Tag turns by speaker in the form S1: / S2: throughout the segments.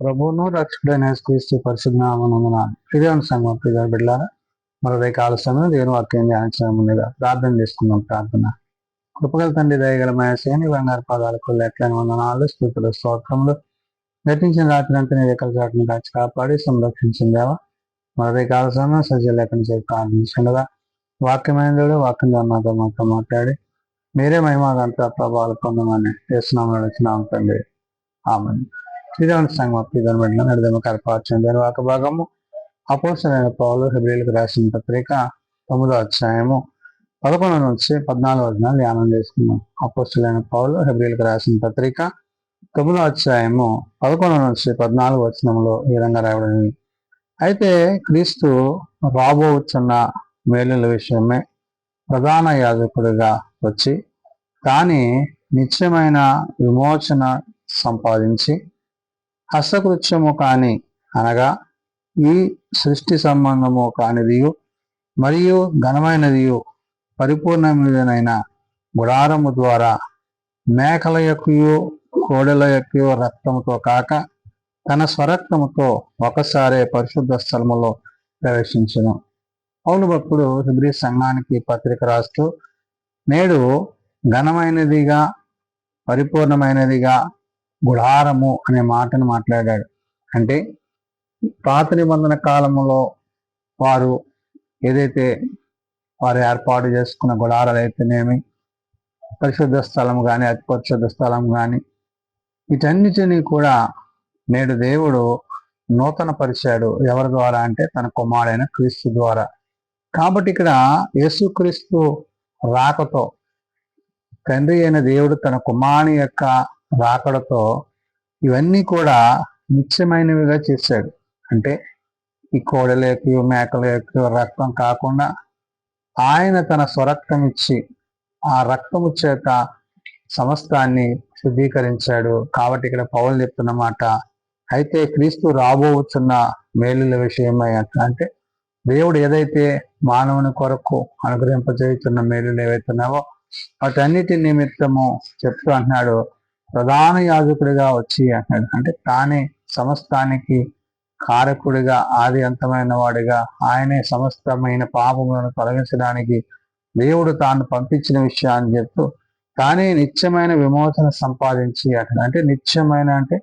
S1: ప్రభువును రక్షకుడైన యేసుక్రీస్తు పరిశుద్ధ నామమున ఫిర్యాదు సంఘం ప్రియ బిడ్డలారా మరొక కాల సమయం దేవుని వాక్యం ధ్యానించడం ముందుగా ప్రార్థన చేసుకుందాం. ప్రార్థన. కృపగల తండ్రి, దయగల మహేశ్వరుని బంగారు పాదాలకు లెక్కలేని వందనాలు, స్తుతులు, స్తోత్రములు. గతించిన రాత్రి అంతా నీ రెక్కల చాటును కాచి కాపాడి సంరక్షించిందేవా మరొక కాల సమయం సజ్జ లేఖన చేసి ప్రార్థించగా వాక్యమైన దేవుడు వాక్యం మాతో మాట్లాడి మీరే మహిమాగంత ప్రభావాలు పొందమని చేస్తున్నామని వచ్చినాం తండ్రి. ఆమెన్. శ్రీరామ సంఘం ప్రియమైన నడిదమ కరపార్చండి వాక భాగము అపోస్తలుడైన పౌలు హెబ్రీయులకు రాసిన పత్రిక 9వ అధ్యాయము 11 నుంచి 14 వచనాలు ధ్యానం చేసుకున్నాం. అపోస్తలుడైన పౌలు హెబ్రీయులకు రాసిన పత్రిక 9వ అధ్యాయము 11 నుంచి 14 వచనంలో ఈ విధంగా రాయబడింది. అయితే క్రీస్తు రాబోతున్న మేలుల విషయమే ప్రధాన యాజకుడిగా వచ్చి కానీ నిత్యమైన విమోచన సంపాదించి హస్తకృత్యము కాని అనగా ఈ సృష్టి సంబంధము కానిదియు మరియు ఘనమైనదియు పరిపూర్ణమైనదైన గుడారము ద్వారా మేకల యొక్కయు కోడెల యొక్కయు రక్తముతో కాక తన స్వరక్తముతో ఒకసారి పరిశుద్ధ స్థలములో ప్రవేశించను. పౌలు భక్తుడు హెబ్రీ సంఘానికి పత్రిక రాస్తూ నేడు ఘనమైనదిగా పరిపూర్ణమైనదిగా గుడారము అనే మాటను మాట్లాడాడు. అంటే పాత నిబంధన కాలంలో వారు ఏదైతే వారు ఏర్పాటు చేసుకున్న గుడారాలు అయితేనేమి, పరిశుద్ధ స్థలం కానీ అతి పరిశుద్ధ స్థలం కానీ వీటన్నిటినీ కూడా నేడు దేవుడు నూతన పరిచాడు. ఎవరి ద్వారా అంటే తన కుమారుడైన క్రీస్తు ద్వారా. కాబట్టి ఇక్కడ యేసుక్రీస్తు రాకతో తండ్రి అయిన దేవుడు తన కుమారుని యొక్క రాకడతో ఇవన్నీ కూడా నిత్యమైనవిగా చేశాడు. అంటే ఈ కోడెల యొక్క మేకల యొక్క రక్తం కాకుండా ఆయన తన స్వరక్తం ఇచ్చి ఆ రక్తము చేత సమస్తాన్ని శుద్ధీకరించాడు. కాబట్టి ఇక్కడ పౌలు చెప్తున్నమాట, అయితే క్రీస్తు రాబోతున్న మేలుల విషయమై అంటే దేవుడు ఏదైతే మానవుని కొరకు అనుగ్రహింపజేస్తున్న మేలులు ఏవైతున్నావో వాటన్నిటి నిమిత్తము చెప్తూ అంటున్నాడు, ప్రధాన యాజకుడిగా వచ్చి అంటున్నాడు. అంటే తానే సమస్తానికి కారకుడిగా ఆది అంతమైన వాడిగా ఆయనే సమస్తమైన పాపములను తొలగించడానికి దేవుడు తాను పంపించిన విషయాన్ని చెప్తూ తానే నిత్యమైన విమోచన సంపాదించి అంటాడు. అంటే నిత్యమైన అంటే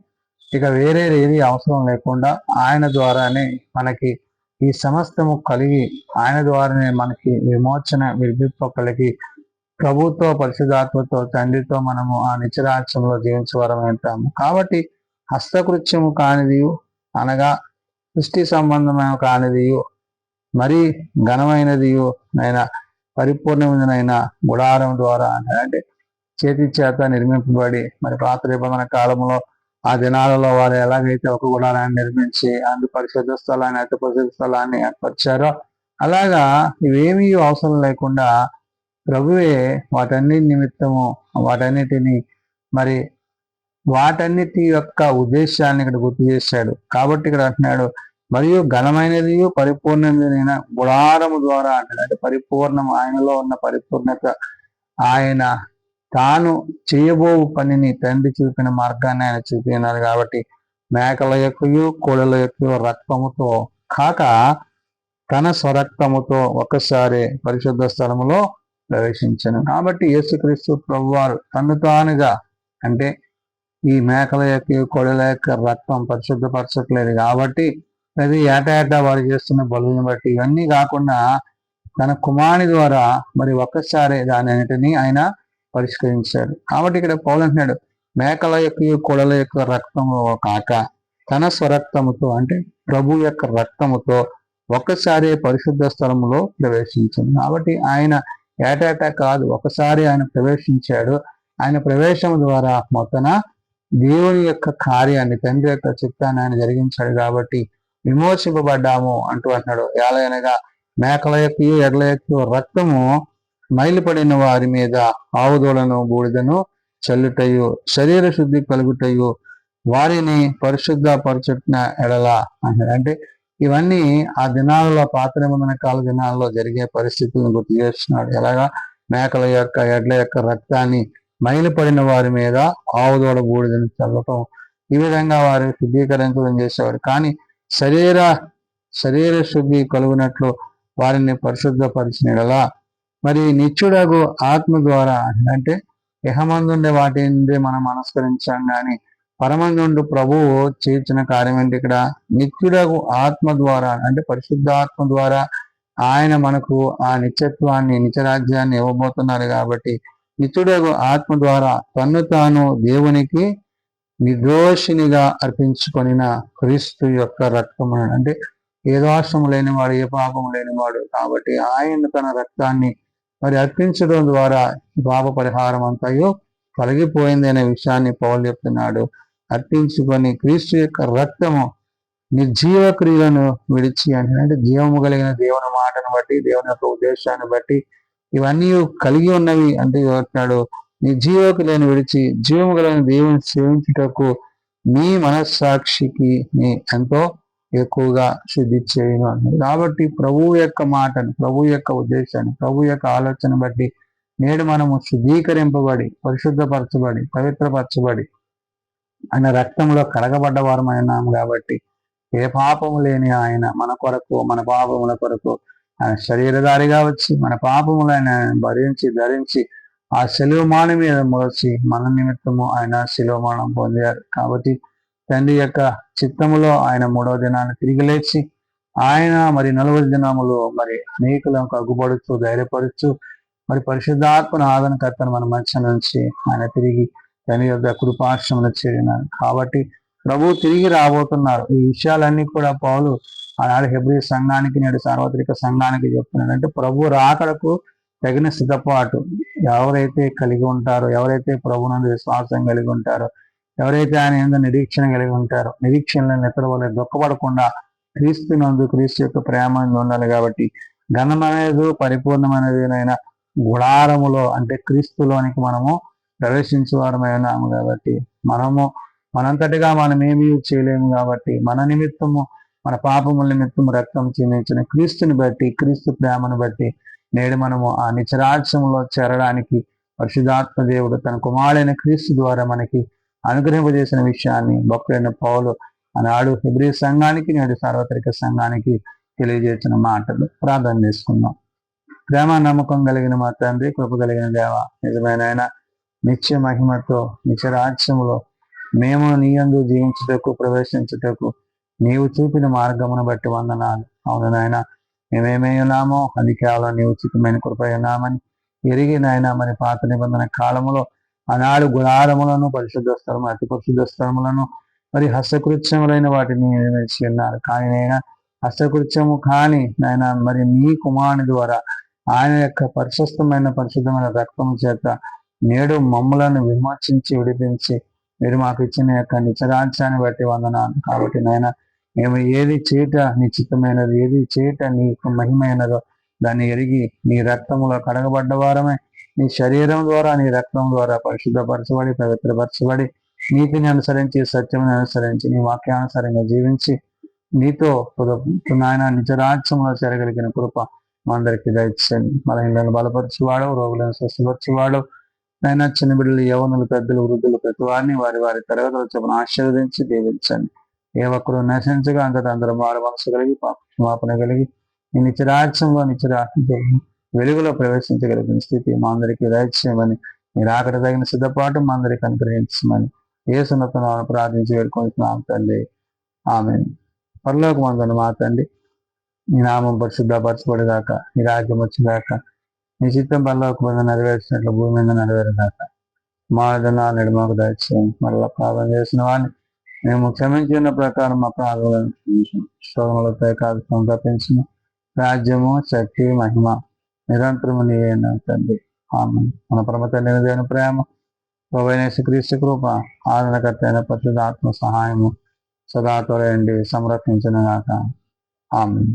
S1: ఇక వేరే ఏది అవసరం లేకుండా ఆయన ద్వారానే మనకి ఈ సమస్తము కలిగి ఆయన ద్వారానే మనకి విమోచన విడిపింపు కలిగి ప్రభుతో పరిశుధాత్మతో తండ్రితో మనము ఆ నిత్యరాజ్యంలో జీవించవరం అంటాము. కాబట్టి హస్తకృత్యము కానిదియు అనగా సృష్టి సంబంధమైన కానిదియు మరి ఘనమైనదియు అయినా పరిపూర్ణమైనదైన గుడారం ద్వారా అంటే చేతి చేత నిర్మింపబడి మరి పాత నిబంధన కాలంలో ఆ దినాలలో వారు ఎలాగైతే ఒక గుడారాన్ని నిర్మించి అందు పరిశుద్ధ స్థలాన్ని అతి పరిశుద్ధ స్థలాన్ని ఏర్పరిచారో అలాగా ఇవేమీ అవసరం లేకుండా ప్రభువే వాటన్నిటి నిమిత్తము వాటన్నిటిని మరి వాటన్నిటి యొక్క ఉద్దేశాన్ని ఇక్కడ గుర్తు చేశాడు. కాబట్టి ఇక్కడ అంటున్నాడు మరియు ఘనమైనది పరిపూర్ణమైన గుడారము ద్వారా అంటాడు. అంటే పరిపూర్ణం ఆయనలో ఉన్న పరిపూర్ణత ఆయన తాను చేయబో పనిని తండ్రి చూపిన మార్గాన్ని ఆయన చూపినారు. కాబట్టి మేకల యొక్కయు కోడెల యొక్క రక్తముతో కాక తన స్వరక్తముతో ఒకసారి పరిశుద్ధ స్థలములో ప్రవేశించను. కాబట్టి యేసుక్రీస్తు ప్రభువారు తను తానుగా అంటే ఈ మేకల యొక్క కోడెల యొక్క రక్తం పరిశుద్ధపరచట్లేదు కాబట్టి అది ఏటా వారు చేస్తున్న బలుని బట్టి ఇవన్నీ కాకుండా తన కుమారుని ద్వారా మరి ఒక్కసారి దాని అన్నిటినీ ఆయన పరిష్కరించాడు. కాబట్టి ఇక్కడ పౌలు అంటున్నాడు మేకల యొక్క కోడల యొక్క రక్తము కాక తన స్వరక్తముతో అంటే ప్రభు యొక్క రక్తముతో ఒక్కసారి పరిశుద్ధ స్థలములో ప్రవేశించింది. కాబట్టి ఆయన ఏటా కాదు ఒకసారి ఆయన ప్రవేశించాడు. ఆయన ప్రవేశం ద్వారా మొత్తన దేవుని యొక్క కార్యాన్ని తండ్రి యొక్క చిత్తాన్ని ఆయన జరిగించాడు. కాబట్టి విమోచింపబడ్డాము అంటూ అంటున్నాడు. ఎలాగనగా మేకల యొక్క ఎడ్ల యొక్క రక్తము మైలుపడిన వారి మీద ఆవుదోలను బూడిదను చల్లుటయు శరీర శుద్ధి కలుగుటయు వారిని పరిశుద్ధపరచుట ఎడల అంటాడు. అంటే ఇవన్నీ ఆ దినాలలో పాత నిబంధన కాల దినాల్లో జరిగే పరిస్థితులను గుర్తు చేస్తున్నాడు. ఎలాగా మేకల యొక్క ఎడ్ల యొక్క రక్తాన్ని మైలుపడిన వారి మీద ఆవుదోడ బూడిదని చల్లటం ఈ విధంగా వారు శుద్ధీకరించడం చేసేవాడు. కానీ శరీర శరీర శుద్ధి కలుగునట్లు వారిని పరిశుద్ధపరిచినలా మరి నిత్యుడగు ఆత్మ ద్వారా అంటే ఇహమందుండే వాటిని మనం మనస్కరించాం కానీ పరమందుండు ప్రభువు చేర్చిన కార్యం ఏంటి ఇక్కడ? నిత్యుడగు ఆత్మ ద్వారా అంటే పరిశుద్ధాత్మ ద్వారా ఆయన మనకు ఆ నిత్యత్వాన్ని నిత్యరాజ్యాన్ని ఇవ్వబోతున్నారు. కాబట్టి నిత్యుడగు ఆత్మ ద్వారా తన్ను తాను దేవునికి నిర్దోషినిగా అర్పించుకొనిన క్రీస్తు యొక్క రక్తము అంటే ఏ దోషము లేనివాడు, ఏ పాపము లేనివాడు. కాబట్టి ఆయన తన రక్తాన్ని మరి అర్పించడం ద్వారా పాప పరిహారం అంతయో కలిగిపోయింది అనే విషయాన్ని పౌలు చెప్తున్నాడు. అర్పించుకొని క్రీస్తు యొక్క రక్తము నిర్జీవ క్రియలను విడిచి అంటే జీవము కలిగిన దేవుని మాటను బట్టి, దేవుని యొక్క ఉద్దేశాన్ని బట్టి ఇవన్నీ కలిగి ఉన్నవి అంటే చెప్తున్నాడు. నిర్జీవ క్రియలను విడిచి జీవము కలిగిన దేవుని సేవించుటకు మీ మనస్సాక్షికి మీ ఎంతో ఎక్కువగా శుద్ధి చేయను అన్నది. కాబట్టి ప్రభువు యొక్క మాటను, ప్రభు యొక్క ఉద్దేశాన్ని, ప్రభు యొక్క ఆలోచన బట్టి నేడు మనము శుద్ధీకరింపబడి, పరిశుద్ధపరచబడి, పవిత్రపరచబడి ఆయన రక్తంలో కడగబడ్డ వారమైనాము. కాబట్టి ఏ పాపము లేని ఆయన మన కొరకు, మన పాపముల కొరకు ఆయన శరీరధారిగా వచ్చి మన పాపములను ఆయన భరించి ధరించి ఆ శిలువమానం మీద మోసి మన నిమిత్తము ఆయన శిలువమానం పొందారు. కాబట్టి తండ్రి యొక్క చిత్తములో ఆయన 3వ దినాన్ని తిరిగి లేచి ఆయన మరి 40 దినములు మరి అనేకులకు అగ్గుపడుతూ ధైర్యపరుచు మరి పరిశుద్ధాత్మను ఆదరణకర్తను మన మధ్య నుంచి ఆయన తిరిగి తండ్రి యొక్క కృపాశ్రమంలో చేరినారు. కాబట్టి ప్రభు తిరిగి రాబోతున్నారు. ఈ విషయాలన్నీ కూడా పౌలు ఆనాడు హెబ్రీ సంఘానికి, నేడు సార్వత్రిక సంఘానికి చెప్తున్నాడు. అంటే ప్రభు రాకడకు తగిన సిద్ధపాటు ఎవరైతే కలిగి ఉంటారో, ఎవరైతే ప్రభునందు విశ్వాసం కలిగి ఉంటారో, ఎవరైతే ఆయన ఏందో నిరీక్షణ కలిగి ఉంటారో, నిరీక్షణలను ఇతర వల్ల దుఃఖపడకుండా క్రీస్తు నందు, క్రీస్తు యొక్క ప్రేమ ఉండాలి. కాబట్టి ఘనమనేది పరిపూర్ణమైనదినైనా గుడారములో అంటే క్రీస్తులోనికి మనము ప్రవేశించేవారమైనాము. కాబట్టి మనము మనంతటిగా మనమేమీ చేయలేము. కాబట్టి మన నిమిత్తము, మన పాపముల నిమిత్తము రక్తం చిందించిన క్రీస్తుని బట్టి, క్రీస్తు ప్రేమను బట్టి నేడు మనము ఆ నిత్యరాజ్యంలో చేరడానికి పరిశుద్ధాత్మ దేవుడు తన కుమారుడైన క్రీస్తు ద్వారా మనకి అనుగ్రహింపజేసిన విషయాన్ని భక్తుడైన పౌలు ఆనాడు హెబ్రీ సంఘానికి, నేడు సార్వత్రిక సంఘానికి తెలియజేసిన మాటలు. ప్రార్థన చేసుకుందాం. ప్రేమ నమ్మకం కలిగిన మా తండ్రి, కృప కలిగిన దేవ, నిజమైన నిత్య మహిమతో నిత్యరాజ్యములో మేము నీ యందు జీవించుటకు, ప్రవేశించుటకు నీవు చూపిన మార్గమును బట్టి వందనాలు. అవును నాయన, మేమేమై ఉన్నామో అది కేవలం నీ ఉచితమైన కృపయున్నామని ఎరిగి నాయన మరి పాత నిబంధన కాలములో ఆనాడు గుడారములను, పరిశుద్ధ స్థలము, అతి పరిశుద్ధ స్థలములను మరి హస్తకృత్యములైన వాటిని వేసి ఉన్నారు. కానీ నైనా హస్తకృత్యము కానీ నాయన మరి మీ కుమారుని ద్వారా ఆయన యొక్క పరిశుద్ధమైన రక్తము చేత నేడు మమ్ములను విమోచించి విడిపించి మీరు మాకు ఇచ్చిన యొక్క నిత్యరాజ్యాన్ని బట్టి వందనాలు. కాబట్టి నాయన మేము ఏది చేయట నిశ్చితమైనది, ఏది చేయట నీకు మహిమైనదో దాన్ని ఎరిగి నీ రక్తములో కడగబడ్డ వారమే, నీ శరీరం ద్వారా, నీ రక్తం ద్వారా పరిశుద్ధపరచబడి, పవిత్రపరచబడి, నీతిని అనుసరించి, సత్యముని అనుసరించి, నీ వాక్యానుసారంగా జీవించి నీతో నాయన నిజరాజ్యంలో చేరగలిగిన కృప మా అందరికీ దయచేయండి. బలహీనలను బలపరచువాడు, రోగులను స్వస్థపరచువాడు, నాయన చిన్న బిడ్డలు, యవనులు, పెద్దలు, వృద్ధులు ప్రతి వారిని వారి వారి తరగతులు చెప్పిన ఆశీర్వదించి దీవించండి. ఏ ఒక్కరు నశించగా అంతటా అందరూ మారు మనసు కలిగి, క్షమాపణ కలిగి ఈ నిత్యరాజ్యంలో వెలుగులో ప్రవేశించగలిగిన స్థితి మా అందరికీ దయచేయమని, మీరు ఆకట తగిన సిద్ధపాటు మా అందరికీ అనుగ్రహించమని యేసునామమున ప్రార్థించి వేడుకుంటున్నాం తండ్రి. ఆమేన్. పరలోకమందున్న మా తండ్రి, నీ నామం పరిశుద్ధపరచబడేదాకా, నీ రాజ్యం వచ్చేదాకా, నీ చిత్తం పరలోకమందు నెరవేర్చినట్లు భూమి మీద నెరవేరేదాకా మా దినాలు మాకు దయచేయండి. మరలా ప్రార్థన చేసిన వాడిని మేము క్షమించిన ప్రకారం మా ప్రార్థనలను శోధనలపై కాదు తప్పించిన రాజ్యము, శక్తి, మహిమ నిరంతరము నీవే తండ్రి. ఆమేన్. మన పరమ తండ్రి దేవుని ప్రేమ, ప్రభువైన యేసుక్రీస్తు కృప, ఆదరణకర్త అయిన పరిశుద్ధాత్మ సహాయము సదా తోడయండి సంరక్షించిన గాక. ఆమేన్.